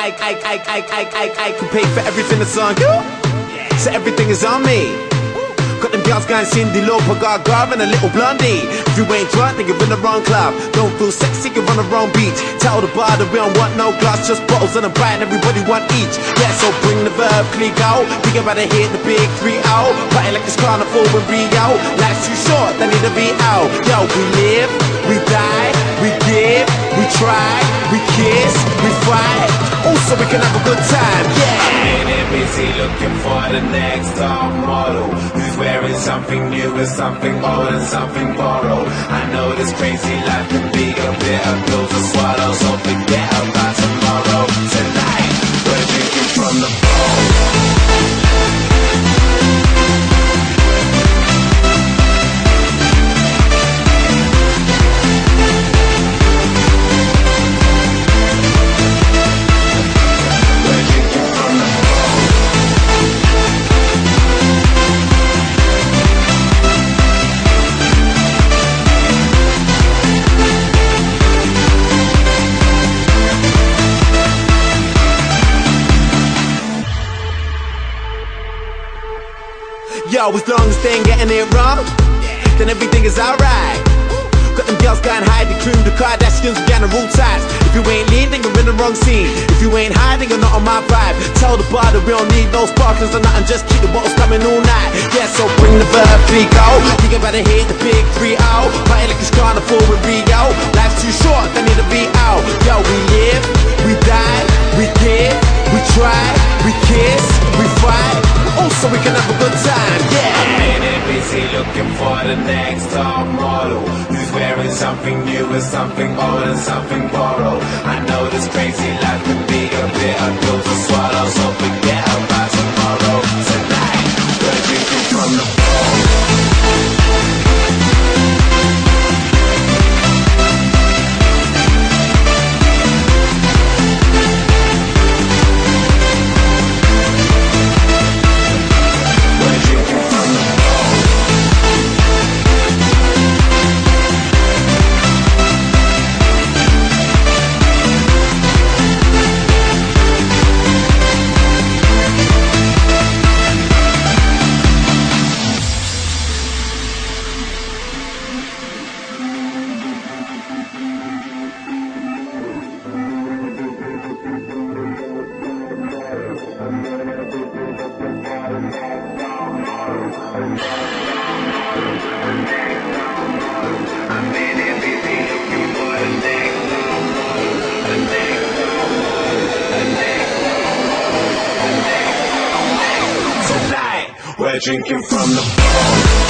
I can pay for everything that's on you, so everything is on me. Got them girls going Cindy Lauper, Gaga and a little blondie. If you ain't drunk, then you're in the wrong club. Don't feel sexy, you're on the wrong beach. Tell the bar that we don't want no glass, just bottles and a bite and everybody want each. Yeah, so bring the verb, click out. We about to hit the big 3-0. Party like it's carnival in Rio. Life's too short, they need to be out. Yo, we live, we die, we give, we try, we kiss, we fight. Also, we can have a good time, yeah. I'm in it busy looking for the next top model who's wearing something new and something old and something borrowed. I know this crazy life can be a bitter pill to swallow, so forget about tomorrow. Tonight, we're drinking from the bowl. Yo, as long as they ain't getting it wrong, then everything is alright. Got them girls going high, the cream, the Kardashians, we got the rule ties. If you ain't lean, then you're in the wrong scene. If you ain't high, then you're not on my vibe. Tell the bar that we don't need no sparklers or nothing, just keep the bottles coming all night. Yeah, so bring the verb, click out. You better hit the big 3-0. Party like it's carnival in Rio. Life's too short, they need to be out. Yo, we live, we die, we give, we try, we kiss, we fight. Also, we can have a good time, yeah. I'm in it busy looking for the next top model who's wearing something new and something old and something borrowed. I know this crazy life can be a bitter pill to swallow, so forget about tomorrow. Tonight, we're drinking from the bowl. We're drinking from the bowl.